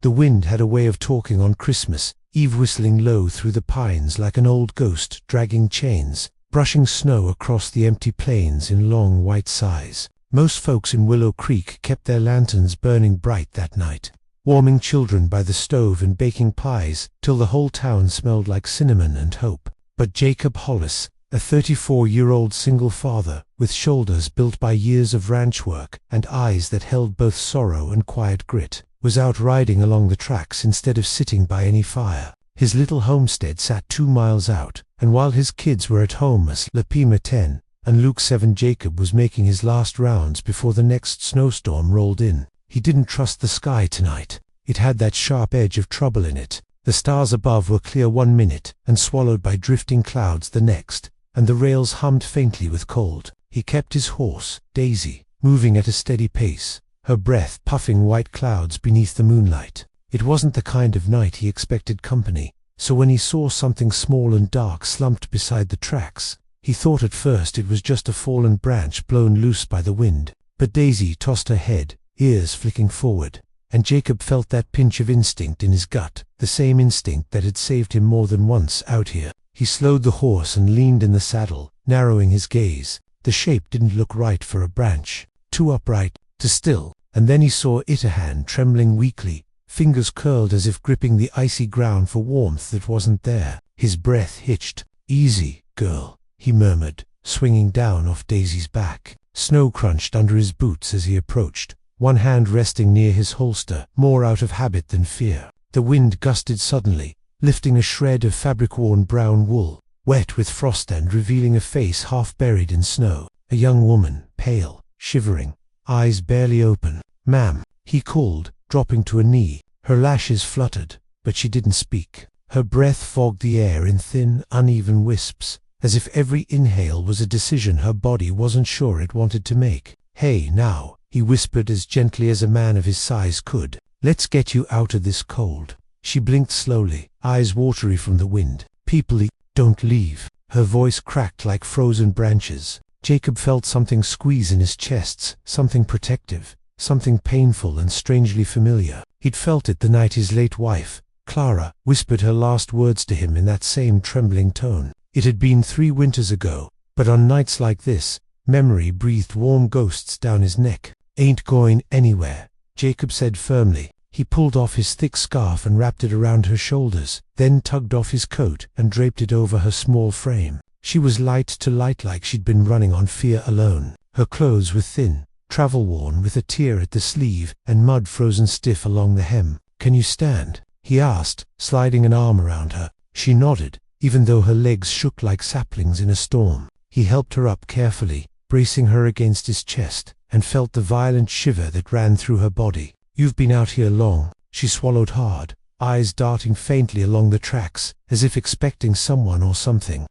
The wind had a way of talking on Christmas Eve, whistling low through the pines like an old ghost dragging chains, brushing snow across the empty plains in long white sighs. Most folks in Willow Creek kept their lanterns burning bright that night, warming children by the stove and baking pies till the whole town smelled like cinnamon and hope. But Jacob Hollis, a 34-year-old single father with shoulders built by years of ranch work and eyes that held both sorrow and quiet grit, was out riding along the tracks instead of sitting by any fire. His little homestead sat 2 miles out, and while his kids were at home as Lapima 10 and Luke 7, Jacob was making his last rounds before the next snowstorm rolled in. He didn't trust the sky tonight. It had that sharp edge of trouble in it. The stars above were clear 1 minute and swallowed by drifting clouds the next, and the rails hummed faintly with cold. He kept his horse, Daisy, moving at a steady pace, her breath puffing white clouds beneath the moonlight. It wasn't the kind of night he expected company, so when he saw something small and dark slumped beside the tracks, he thought at first it was just a fallen branch blown loose by the wind. But Daisy tossed her head, ears flicking forward, and Jacob felt that pinch of instinct in his gut, the same instinct that had saved him more than once out here. He slowed the horse and leaned in the saddle, narrowing his gaze. The shape didn't look right for a branch, too upright, too still. And then he saw it, a hand trembling weakly, fingers curled as if gripping the icy ground for warmth that wasn't there. His breath hitched. "Easy, girl," he murmured, swinging down off Daisy's back. Snow crunched under his boots as he approached, one hand resting near his holster, more out of habit than fear. The wind gusted suddenly, lifting a shred of fabric-worn brown wool, wet with frost and revealing a face half buried in snow. A young woman, pale, shivering, eyes barely open. "Ma'am," he called, dropping to a knee. Her lashes fluttered, but she didn't speak. Her breath fogged the air in thin, uneven wisps, as if every inhale was a decision her body wasn't sure it wanted to make. "Hey, now," he whispered as gently as a man of his size could. "Let's get you out of this cold." She blinked slowly, eyes watery from the wind. "People, don't leave." Her voice cracked like frozen branches. Jacob felt something squeeze in his chest, something protective, something painful and strangely familiar. He'd felt it the night his late wife, Clara, whispered her last words to him in that same trembling tone. It had been 3 winters ago, but on nights like this, memory breathed warm ghosts down his neck. "Ain't going anywhere," Jacob said firmly. He pulled off his thick scarf and wrapped it around her shoulders, then tugged off his coat and draped it over her small frame. She was light to light, like she'd been running on fear alone. Her clothes were thin, travel-worn, with a tear at the sleeve and mud frozen stiff along the hem. "Can you stand?" he asked, sliding an arm around her. She nodded, even though her legs shook like saplings in a storm. He helped her up carefully, bracing her against his chest, and felt the violent shiver that ran through her body. "You've been out here long," she swallowed hard, eyes darting faintly along the tracks, as if expecting someone or something.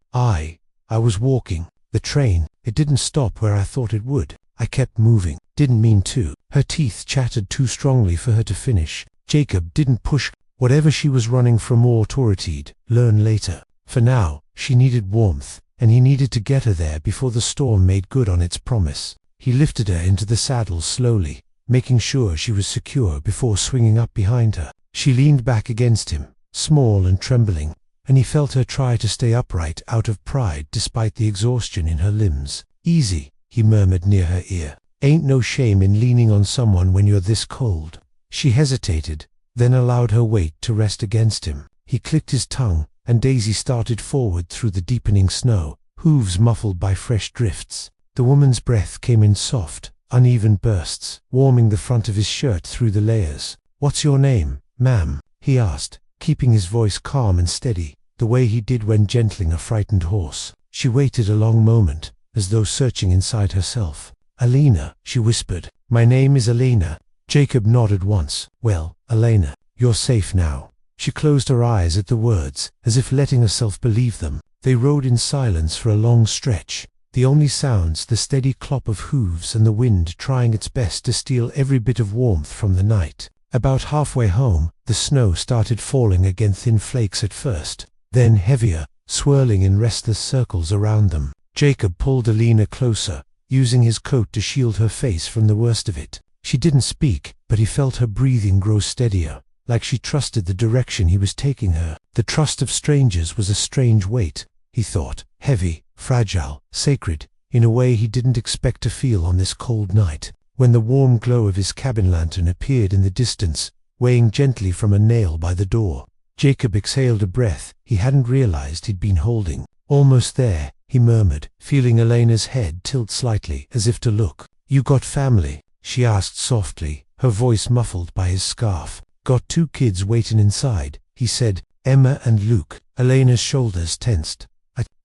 I was walking. The train, it didn't stop where I thought it would. I kept moving. Didn't mean to." Her teeth chattered too strongly for her to finish. Jacob didn't push. Whatever she was running from or toward, he'd learn later. For now, she needed warmth, and he needed to get her there before the storm made good on its promise. He lifted her into the saddle slowly, making sure she was secure before swinging up behind her. She leaned back against him, small and trembling, and he felt her try to stay upright out of pride despite the exhaustion in her limbs. "Easy," he murmured near her ear. "Ain't no shame in leaning on someone when you're this cold." She hesitated, then allowed her weight to rest against him. He clicked his tongue, and Daisy started forward through the deepening snow, hooves muffled by fresh drifts. The woman's breath came in soft, uneven bursts, warming the front of his shirt through the layers. "What's your name, ma'am?" he asked, keeping his voice calm and steady, the way he did when gentling a frightened horse. She waited a long moment, as though searching inside herself. "Elena," she whispered. "My name is Elena." Jacob nodded once. "Well, Elena, you're safe now." She closed her eyes at the words, as if letting herself believe them. They rode in silence for a long stretch, the only sounds the steady clop of hooves and the wind trying its best to steal every bit of warmth from the night. About halfway home, the snow started falling again, thin flakes at first, then heavier, swirling in restless circles around them. Jacob pulled Elena closer, using his coat to shield her face from the worst of it. She didn't speak, but he felt her breathing grow steadier. like she trusted the direction he was taking her. The trust of strangers was a strange weight, he thought, heavy, fragile, sacred, in a way he didn't expect to feel on this cold night. When the warm glow of his cabin lantern appeared in the distance, weighing gently from a nail by the door, Jacob exhaled a breath he hadn't realized he'd been holding. "Almost there," he murmured, feeling Elena's head tilt slightly, as if to look. "You got family?" she asked softly, her voice muffled by his scarf. "Got 2 kids waiting inside," he said, "Emma and Luke." Elena's shoulders tensed.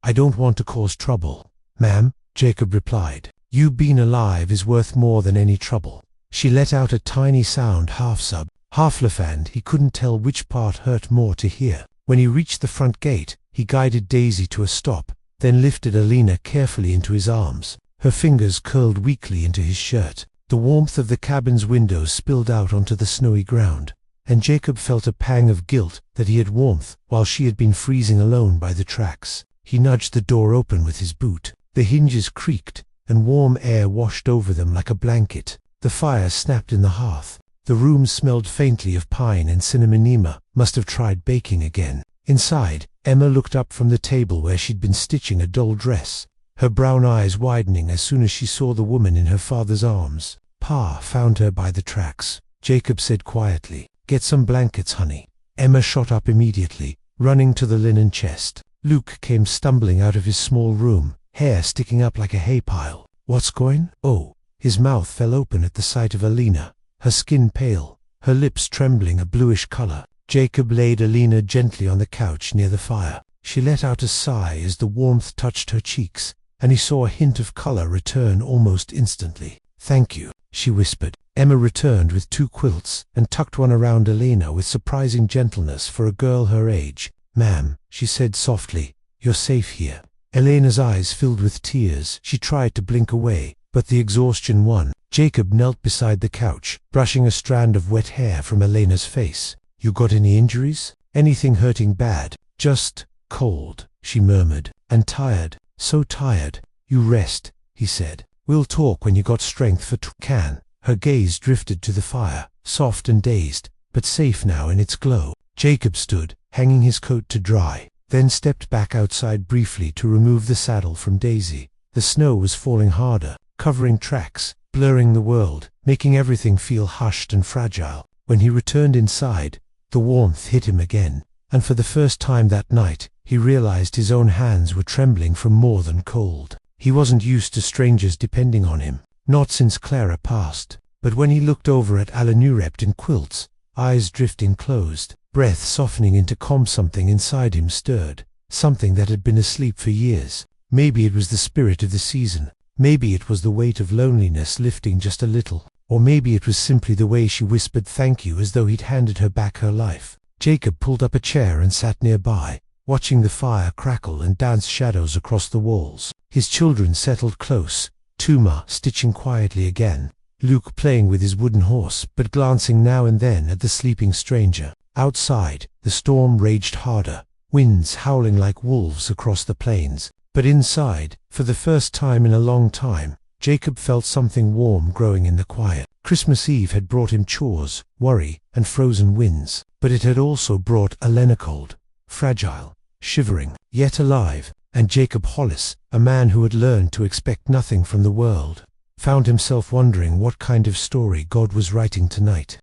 I don't want to cause trouble, ma'am," Jacob replied. "You being alive is worth more than any trouble." She let out a tiny sound, half sob, half laughed. He couldn't tell which part hurt more to hear. When he reached the front gate, he guided Daisy to a stop, then lifted Elena carefully into his arms. Her fingers curled weakly into his shirt. The warmth of the cabin's windows spilled out onto the snowy ground, and Jacob felt a pang of guilt that he had warmth while she had been freezing alone by the tracks. He nudged the door open with his boot. The hinges creaked, and warm air washed over them like a blanket. The fire snapped in the hearth. The room smelled faintly of pine and cinnamon. Emma must have tried baking again. Inside, Emma looked up from the table where she'd been stitching a dull dress, her brown eyes widening as soon as she saw the woman in her father's arms. "Pa found her by the tracks," Jacob said quietly. "Get some blankets, honey." Emma shot up immediately, running to the linen chest. Luke came stumbling out of his small room, hair sticking up like a hay pile. "What's going?" "Oh." His mouth fell open at the sight of Elena, her skin pale, her lips trembling a bluish color. Jacob laid Elena gently on the couch near the fire. She let out a sigh as the warmth touched her cheeks, and he saw a hint of color return almost instantly. "Thank you," she whispered. Emma returned with 2 quilts and tucked one around Elena with surprising gentleness for a girl her age. "Ma'am," she said softly, "you're safe here." Elena's eyes filled with tears. She tried to blink away, but the exhaustion won. Jacob knelt beside the couch, brushing a strand of wet hair from Elena's face. "You got any injuries? Anything hurting bad?" "Just cold," she murmured, "and tired, so tired." "You rest," he said. "We'll talk when you got strength for can." Her gaze drifted to the fire, soft and dazed, but safe now in its glow. Jacob stood, hanging his coat to dry, then stepped back outside briefly to remove the saddle from Daisy. The snow was falling harder, covering tracks, blurring the world, making everything feel hushed and fragile. When he returned inside, the warmth hit him again, and for the first time that night, he realized his own hands were trembling from more than cold. He wasn't used to strangers depending on him, not since Clara passed. But when he looked over at Alan wrapped in quilts, eyes drifting closed, breath softening into calm, something inside him stirred, something that had been asleep for years. Maybe it was the spirit of the season. Maybe it was the weight of loneliness lifting just a little. Or maybe it was simply the way she whispered thank you as though he'd handed her back her life. Jacob pulled up a chair and sat nearby, watching the fire crackle and dance shadows across the walls. His children settled close, Tuma stitching quietly again, Luke playing with his wooden horse but glancing now and then at the sleeping stranger. Outside, the storm raged harder, winds howling like wolves across the plains. But inside, for the first time in a long time, Jacob felt something warm growing in the quiet. Christmas Eve had brought him chores, worry, and frozen winds, but it had also brought Elena cold, fragile, shivering, yet alive, and Jacob Hollis, a man who had learned to expect nothing from the world, found himself wondering what kind of story God was writing tonight.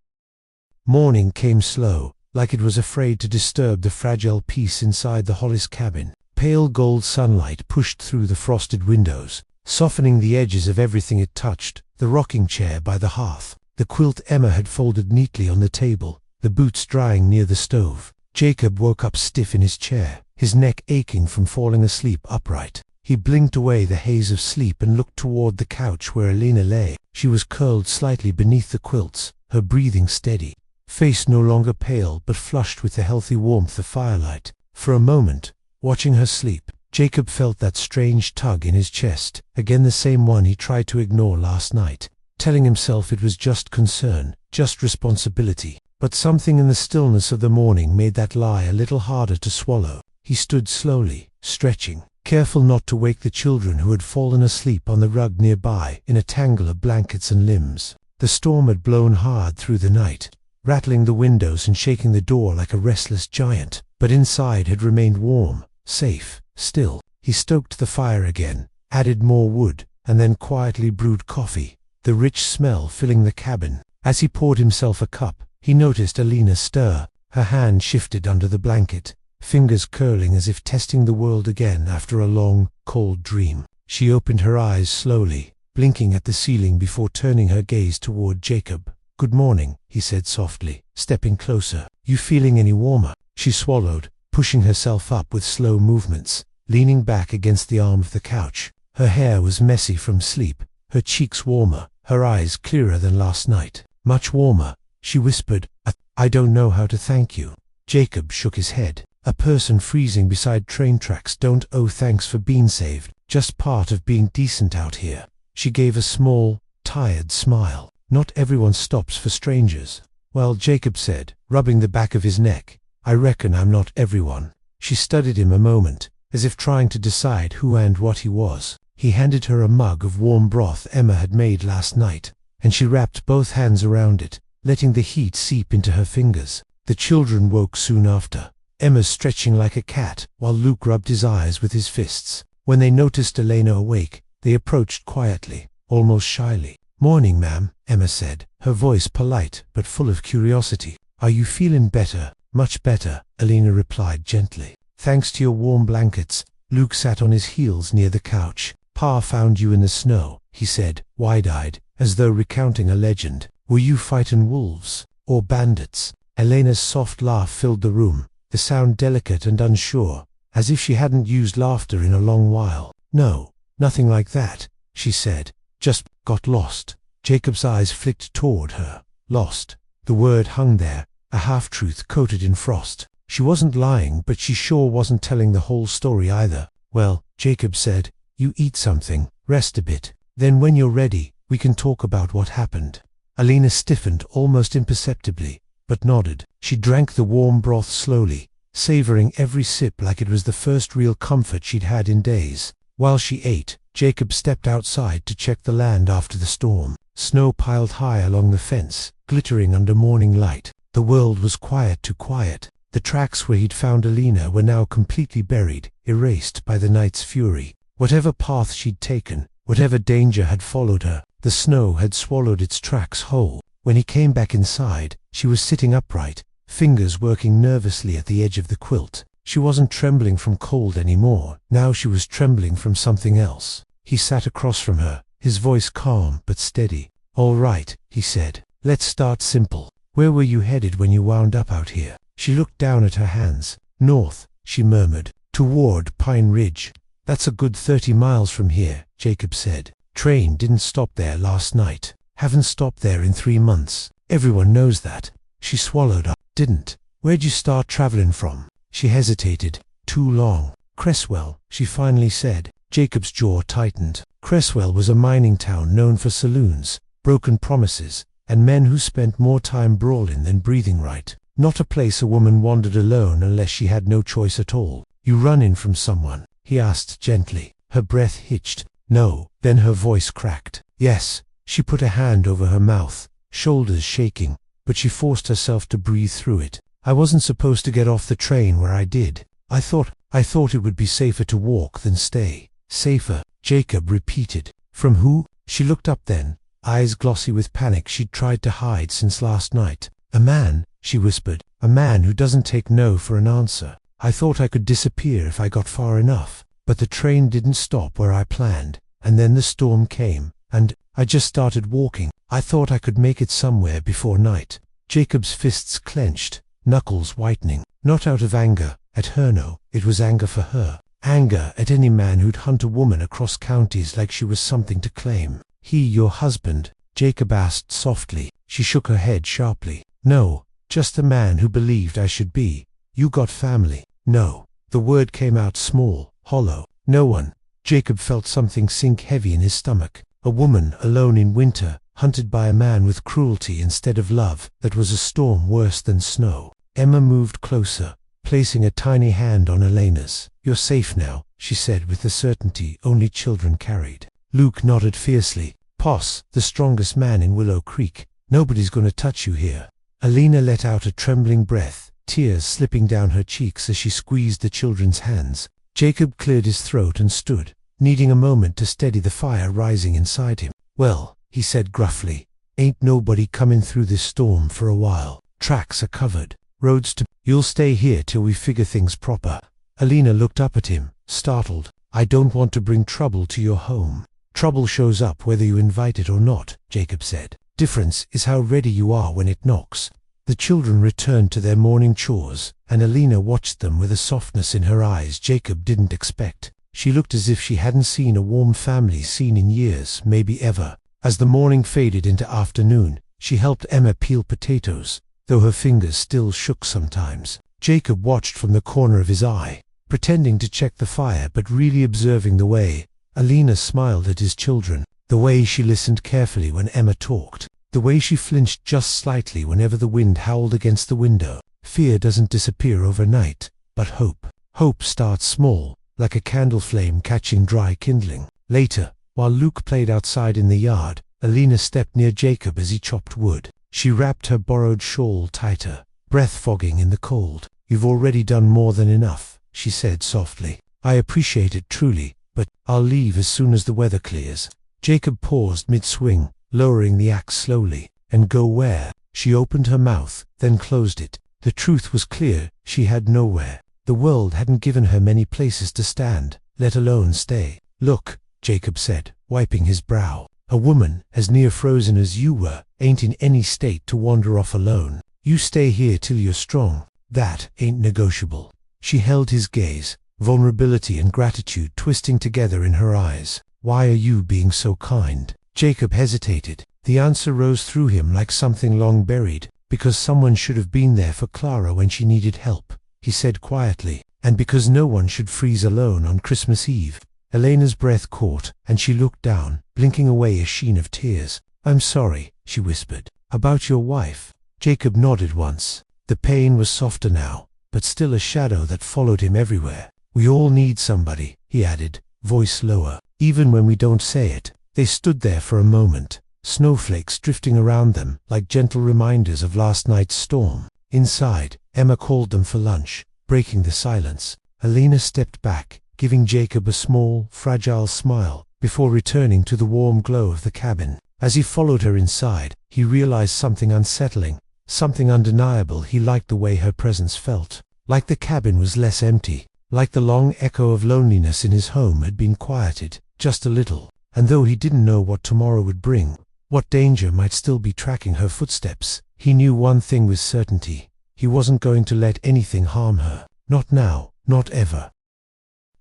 Morning came slow, like it was afraid to disturb the fragile peace inside the Hollis cabin. Pale gold sunlight pushed through the frosted windows, softening the edges of everything it touched: the rocking chair by the hearth, the quilt Emma had folded neatly on the table, the boots drying near the stove. Jacob woke up stiff in his chair, his neck aching from falling asleep upright. He blinked away the haze of sleep and looked toward the couch where Elena lay. She was curled slightly beneath the quilts, her breathing steady, face no longer pale but flushed with the healthy warmth of firelight. For a moment, watching her sleep, Jacob felt that strange tug in his chest, again the same one he tried to ignore last night, telling himself it was just concern, just responsibility. But something in the stillness of the morning made that lie a little harder to swallow. He stood slowly, stretching, careful not to wake the children who had fallen asleep on the rug nearby in a tangle of blankets and limbs. The storm had blown hard through the night, rattling the windows and shaking the door like a restless giant, but inside had remained warm, safe, still. He stoked the fire again, added more wood, and then quietly brewed coffee, the rich smell filling the cabin. As he poured himself a cup, he noticed Alina stir. Her hand shifted under the blanket, fingers curling as if testing the world again after a long, cold dream. She opened her eyes slowly, blinking at the ceiling before turning her gaze toward Jacob. "Good morning," he said softly, stepping closer. "You feeling any warmer?" She swallowed, pushing herself up with slow movements, leaning back against the arm of the couch. Her hair was messy from sleep, her cheeks warmer, her eyes clearer than last night. "Much warmer," she whispered. I don't know how to thank you." Jacob shook his head. "A person freezing beside train tracks don't owe thanks for being saved, just part of being decent out here." She gave a small, tired smile. "Not everyone stops for strangers." "Well," Jacob said, rubbing the back of his neck, "I reckon I'm not everyone." She studied him a moment, as if trying to decide who and what he was. He handed her a mug of warm broth Emma had made last night, and she wrapped both hands around it, letting the heat seep into her fingers. The children woke soon after, Emma stretching like a cat, while Luke rubbed his eyes with his fists. When they noticed Elena awake, they approached quietly, almost shyly. "Morning, ma'am," Emma said, her voice polite but full of curiosity. "Are you feeling better?" "Much better," Elena replied gently. "Thanks to your warm blankets." Luke sat on his heels near the couch. "Pa found you in the snow," he said, wide-eyed, as though recounting a legend. "Were you fighting wolves? Or bandits?" Elena's soft laugh filled the room, the sound delicate and unsure, as if she hadn't used laughter in a long while. "No, nothing like that," she said. "Just got lost." Jacob's eyes flicked toward her. Lost. The word hung there, a half-truth coated in frost. She wasn't lying, but she sure wasn't telling the whole story either. "Well," Jacob said, "you eat something, rest a bit. Then when you're ready, we can talk about what happened." Alina stiffened almost imperceptibly, but nodded. She drank the warm broth slowly, savoring every sip like it was the first real comfort she'd had in days. While she ate, Jacob stepped outside to check the land after the storm. Snow piled high along the fence, glittering under morning light. The world was quiet too quiet. The tracks where he'd found Alina were now completely buried, erased by the night's fury. Whatever path she'd taken, whatever danger had followed her, the snow had swallowed its tracks whole. When he came back inside, she was sitting upright, fingers working nervously at the edge of the quilt. She wasn't trembling from cold anymore. Now she was trembling from something else. He sat across from her, his voice calm but steady. "All right," he said. "Let's start simple. Where were you headed when you wound up out here?" She looked down at her hands. "North," she murmured, "toward Pine Ridge." "That's a good 30 miles from here," Jacob said. "Train didn't stop there last night. Haven't stopped there in 3 months. Everyone knows that." She swallowed up. "Didn't. Where'd you start traveling from?" She hesitated. "Too long." "Cresswell," she finally said. Jacob's jaw tightened. Cresswell was a mining town known for saloons, broken promises, and men who spent more time brawling than breathing right. Not a place a woman wandered alone unless she had no choice at all. "You running from someone?" he asked gently. Her breath hitched. "No." Then her voice cracked. "Yes." She put a hand over her mouth, shoulders shaking, but she forced herself to breathe through it. "I wasn't supposed to get off the train where I did. I thought it would be safer to walk than stay." "Safer," Jacob repeated. "From who?" She looked up then, eyes glossy with panic she'd tried to hide since last night. "A man," she whispered. "A man who doesn't take no for an answer. I thought I could disappear if I got far enough, but the train didn't stop where I planned, and then the storm came, and I just started walking. I thought I could make it somewhere before night." Jacob's fists clenched, knuckles whitening. Not out of anger at her, no, it was anger for her. Anger at any man who'd hunt a woman across counties like she was something to claim. "He your husband?" Jacob asked softly. She shook her head sharply. "No, just a man who believed I should be." "You got family?" "No." The word came out small, hollow. "No one." Jacob felt something sink heavy in his stomach. A woman alone in winter, hunted by a man with cruelty instead of love. That was a storm worse than snow. Emma moved closer, placing a tiny hand on Elena's. "You're safe now," she said with the certainty only children carried. Luke nodded fiercely. "Poss, the strongest man in Willow Creek. Nobody's going to touch you here." Alina let out a trembling breath, tears slipping down her cheeks as she squeezed the children's hands. Jacob cleared his throat and stood, needing a moment to steady the fire rising inside him. "Well," he said gruffly, "ain't nobody coming through this storm for a while. Tracks are covered. Roads to... You'll stay here till we figure things proper." Alina looked up at him, startled. "I don't want to bring trouble to your home." "Trouble shows up whether you invite it or not," Jacob said. "Difference is how ready you are when it knocks." The children returned to their morning chores, and Alina watched them with a softness in her eyes Jacob didn't expect. She looked as if she hadn't seen a warm family scene in years, maybe ever. As the morning faded into afternoon, she helped Emma peel potatoes, though her fingers still shook sometimes. Jacob watched from the corner of his eye, pretending to check the fire but really observing the way Alina smiled at his children, the way she listened carefully when Emma talked, the way she flinched just slightly whenever the wind howled against the window. Fear doesn't disappear overnight, but hope. Hope starts small, like a candle flame catching dry kindling. Later, while Luke played outside in the yard, Alina stepped near Jacob as he chopped wood. She wrapped her borrowed shawl tighter, breath fogging in the cold. "You've already done more than enough," she said softly. "I appreciate it truly, but I'll leave as soon as the weather clears." Jacob paused mid-swing, lowering the axe slowly. "And go where?" She opened her mouth, then closed it. The truth was clear, she had nowhere. The world hadn't given her many places to stand, let alone stay. "Look," Jacob said, wiping his brow. "A woman, as near frozen as you were, ain't in any state to wander off alone. You stay here till you're strong. That ain't negotiable." She held his gaze, vulnerability and gratitude twisting together in her eyes. "Why are you being so kind?" Jacob hesitated. The answer rose through him like something long buried. "Because someone should have been there for Clara when she needed help," he said quietly. "And because no one should freeze alone on Christmas Eve." Elena's breath caught, and she looked down, blinking away a sheen of tears. "I'm sorry," she whispered. "About your wife." Jacob nodded once. The pain was softer now, but still a shadow that followed him everywhere. "We all need somebody," he added, voice lower, "even when we don't say it." They stood there for a moment, snowflakes drifting around them like gentle reminders of last night's storm. Inside, Emma called them for lunch, breaking the silence. Alina stepped back, giving Jacob a small, fragile smile, before returning to the warm glow of the cabin. As he followed her inside, he realized something unsettling, something undeniable. He liked the way her presence felt. Like the cabin was less empty, like the long echo of loneliness in his home had been quieted, just a little. And though he didn't know what tomorrow would bring, what danger might still be tracking her footsteps, he knew one thing with certainty. He wasn't going to let anything harm her. Not now, not ever.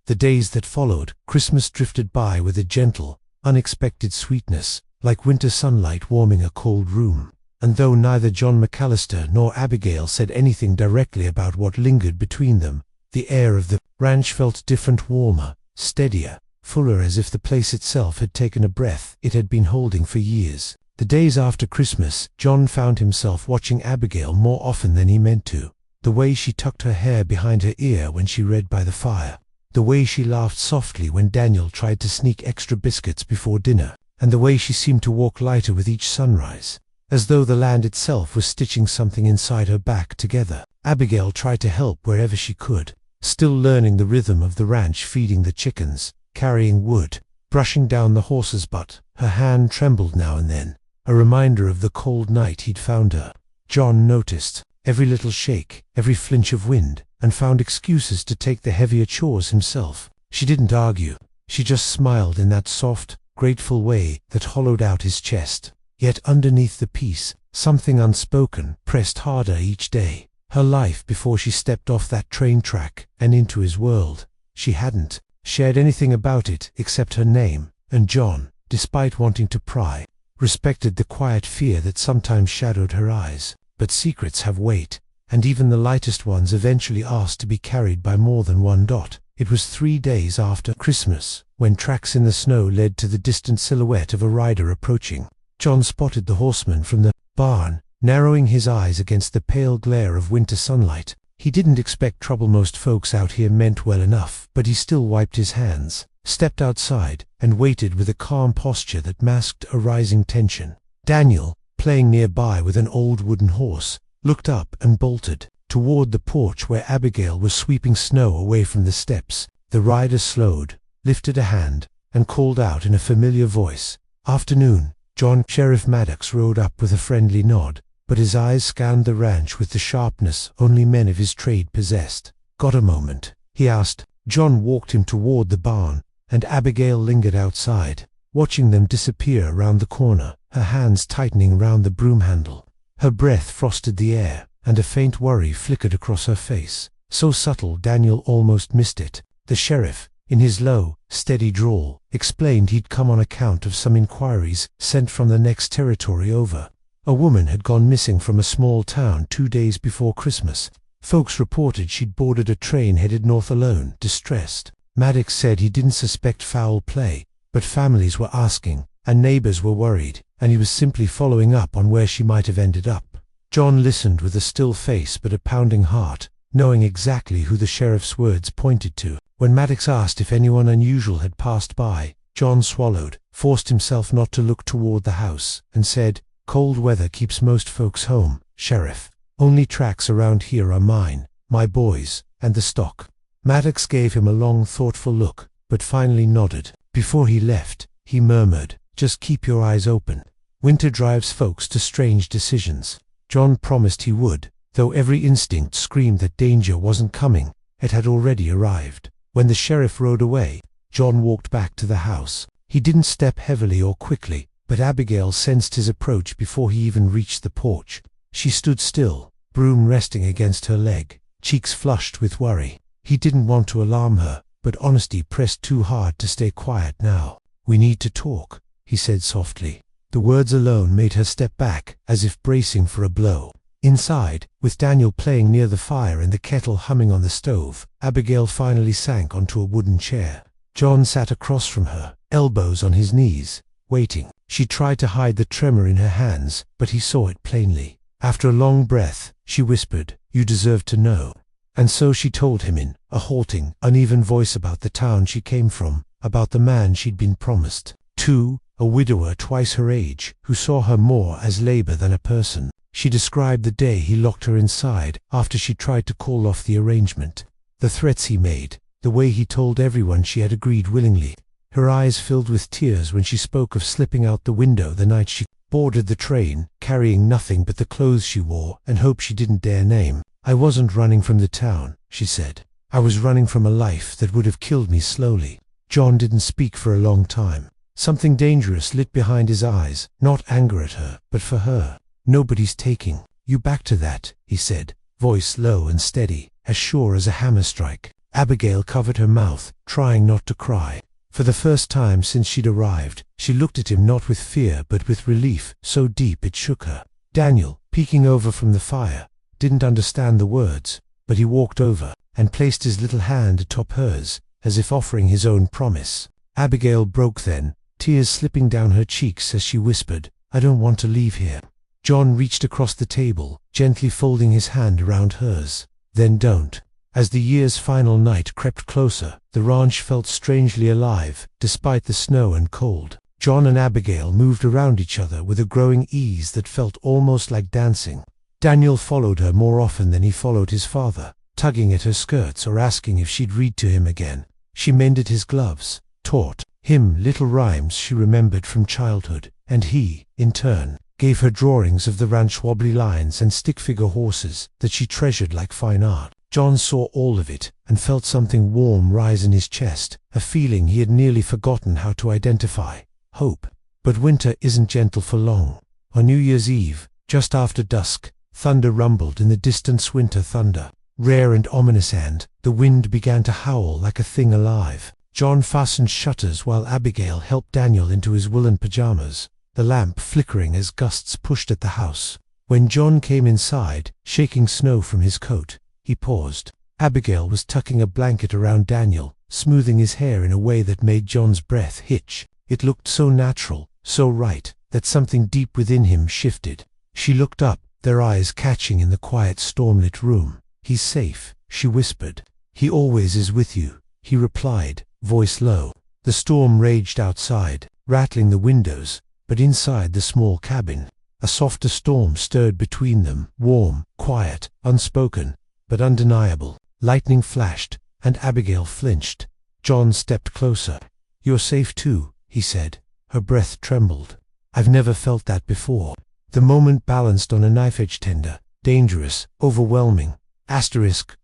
The days that followed, Christmas drifted by with a gentle, unexpected sweetness, like winter sunlight warming a cold room. And though neither John McAllister nor Abigail said anything directly about what lingered between them, the air of the ranch felt different, warmer, steadier, fuller, as if the place itself had taken a breath it had been holding for years. The days after Christmas, John found himself watching Abigail more often than he meant to. The way she tucked her hair behind her ear when she read by the fire. The way she laughed softly when Daniel tried to sneak extra biscuits before dinner. And the way she seemed to walk lighter with each sunrise, as though the land itself was stitching something inside her back together. Abigail tried to help wherever she could, still learning the rhythm of the ranch, feeding the chickens, carrying wood, brushing down the horse's butt. Her hand trembled now and then, a reminder of the cold night he'd found her. John noticed every little shake, every flinch of wind, and found excuses to take the heavier chores himself. She didn't argue. She just smiled in that soft, grateful way that hollowed out his chest. Yet underneath the peace, something unspoken pressed harder each day. Her life before she stepped off that train track and into his world. She hadn't shared anything about it except her name, and John, despite wanting to pry, respected the quiet fear that sometimes shadowed her eyes. But secrets have weight, and even the lightest ones eventually asked to be carried by more than one dot. It was 3 days after Christmas, when tracks in the snow led to the distant silhouette of a rider approaching. John spotted the horseman from the barn, narrowing his eyes against the pale glare of winter sunlight. He didn't expect trouble. Most folks out here meant well enough, but he still wiped his hands, stepped outside, and waited with a calm posture that masked a rising tension. Daniel, playing nearby with an old wooden horse, looked up and bolted toward the porch where Abigail was sweeping snow away from the steps. The rider slowed, lifted a hand, and called out in a familiar voice, "Afternoon, John." Sheriff Maddox rode up with a friendly nod, but his eyes scanned the ranch with the sharpness only men of his trade possessed. "Got a moment?" he asked. John walked him toward the barn, and Abigail lingered outside, watching them disappear around the corner, her hands tightening round the broom handle. Her breath frosted the air, and a faint worry flickered across her face, so subtle Daniel almost missed it. The sheriff, in his low, steady drawl, explained he'd come on account of some inquiries sent from the next territory over. A woman had gone missing from a small town 2 days before Christmas. Folks reported she'd boarded a train headed north alone, distressed. Maddox said he didn't suspect foul play, but families were asking, and neighbors were worried, and he was simply following up on where she might have ended up. John listened with a still face but a pounding heart, knowing exactly who the sheriff's words pointed to. When Maddox asked if anyone unusual had passed by, John swallowed, forced himself not to look toward the house, and said, "Cold weather keeps most folks home, Sheriff. Only tracks around here are mine, my boys, and the stock." Maddox gave him a long, thoughtful look, but finally nodded. Before he left, he murmured, "Just keep your eyes open. Winter drives folks to strange decisions." John promised he would, though every instinct screamed that danger wasn't coming. It had already arrived. When the sheriff rode away, John walked back to the house. He didn't step heavily or quickly, but Abigail sensed his approach before he even reached the porch. She stood still, broom resting against her leg, cheeks flushed with worry. He didn't want to alarm her, but honesty pressed too hard to stay quiet now. "We need to talk," he said softly. The words alone made her step back, as if bracing for a blow. Inside, with Daniel playing near the fire and the kettle humming on the stove, Abigail finally sank onto a wooden chair. John sat across from her, elbows on his knees, waiting. She tried to hide the tremor in her hands, but he saw it plainly. After a long breath, she whispered, "You deserve to know." And so she told him in a halting, uneven voice about the town she came from, about the man she'd been promised to, a widower twice her age, who saw her more as labor than a person. She described the day he locked her inside after she tried to call off the arrangement, the threats he made, the way he told everyone she had agreed willingly. Her eyes filled with tears when she spoke of slipping out the window the night she boarded the train, carrying nothing but the clothes she wore and hope she didn't dare name. "I wasn't running from the town," she said. "I was running from a life that would have killed me slowly." John didn't speak for a long time. Something dangerous lit behind his eyes, not anger at her, but for her. "Nobody's taking you back to that," he said, voice low and steady, as sure as a hammer strike. Abigail covered her mouth, trying not to cry. For the first time since she'd arrived, she looked at him not with fear but with relief, so deep it shook her. Daniel, peeking over from the fire, didn't understand the words, but he walked over and placed his little hand atop hers, as if offering his own promise. Abigail broke then, tears slipping down her cheeks as she whispered, "I don't want to leave here." John reached across the table, gently folding his hand around hers. "Then don't." As the year's final night crept closer, the ranch felt strangely alive, despite the snow and cold. John and Abigail moved around each other with a growing ease that felt almost like dancing. Daniel followed her more often than he followed his father, tugging at her skirts or asking if she'd read to him again. She mended his gloves, taught him little rhymes she remembered from childhood, and he, in turn, gave her drawings of the ranch wobbly lines and stick-figure horses that she treasured like fine art. John saw all of it and felt something warm rise in his chest, a feeling he had nearly forgotten how to identify: hope. But winter isn't gentle for long. On New Year's Eve, just after dusk, thunder rumbled in the distance, winter thunder, rare and ominous, and the wind began to howl like a thing alive. John fastened shutters while Abigail helped Daniel into his woolen pajamas, the lamp flickering as gusts pushed at the house. When John came inside, shaking snow from his coat, he paused. Abigail was tucking a blanket around Daniel, smoothing his hair in a way that made John's breath hitch. It looked so natural, so right, that something deep within him shifted. She looked up, their eyes catching in the quiet stormlit room. "He's safe," she whispered. "He always is with you," he replied, voice low. The storm raged outside, rattling the windows, but inside the small cabin, A softer storm stirred between them, warm, quiet, unspoken, but undeniable. Lightning flashed, and Abigail flinched. John stepped closer. "You're safe too," he said. Her breath trembled. "I've never felt that before." The moment balanced on a knife-edge tender, dangerous, overwhelming.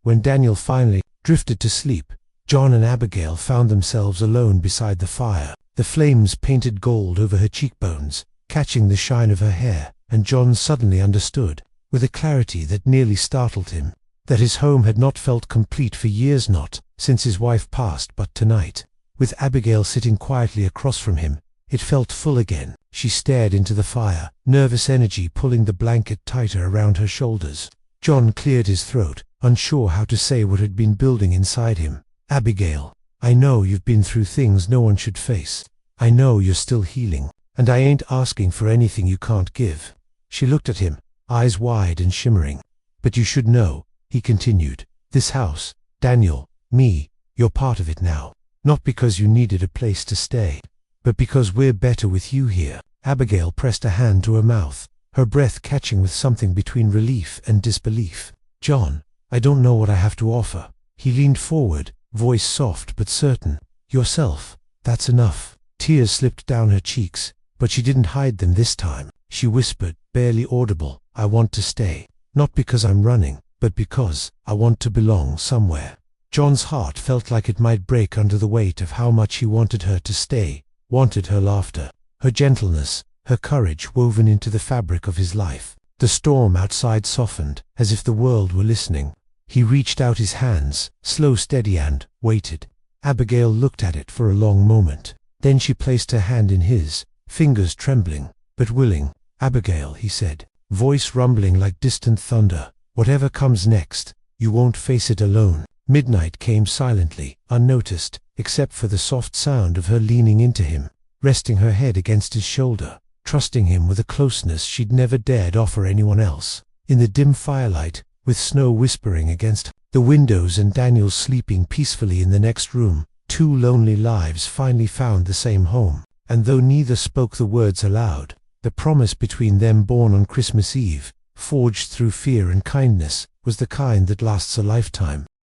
When Daniel finally drifted to sleep, John and Abigail found themselves alone beside the fire. The flames painted gold over her cheekbones, catching the shine of her hair, and John suddenly understood, with a clarity that nearly startled him, that his home had not felt complete for years, not since his wife passed, but tonight. With Abigail sitting quietly across from him, it felt full again. She stared into the fire, nervous energy pulling the blanket tighter around her shoulders. John cleared his throat, unsure how to say what had been building inside him. "Abigail, I know you've been through things no one should face. I know you're still healing, and I ain't asking for anything you can't give." She looked at him, eyes wide and shimmering. "But you should know," he continued, "this house, Daniel, me, you're part of it now. Not because you needed a place to stay, but because we're better with you here." Abigail pressed a hand to her mouth, her breath catching with something between relief and disbelief. "John, I don't know what I have to offer." He leaned forward, voice soft but certain. "Yourself, that's enough." Tears slipped down her cheeks, but she didn't hide them this time. She whispered, barely audible, "I want to stay. Not because I'm running, but because I want to belong somewhere." John's heart felt like it might break under the weight of how much he wanted her to stay, wanted her laughter, her gentleness, her courage woven into the fabric of his life. The storm outside softened, as if the world were listening. He reached out his hands, slow, steady, and waited. Abigail looked at it for a long moment. Then she placed her hand in his, fingers trembling, but willing. "Abigail," he said, voice rumbling like distant thunder, "whatever comes next, you won't face it alone." Midnight came silently, unnoticed, except for the soft sound of her leaning into him, resting her head against his shoulder, trusting him with a closeness she'd never dared offer anyone else. In the dim firelight, with snow whispering against the windows and Daniel sleeping peacefully in the next room, two lonely lives finally found the same home. And though neither spoke the words aloud, the promise between them, born on Christmas Eve, forged through fear and kindness, was the kind that lasts a lifetime.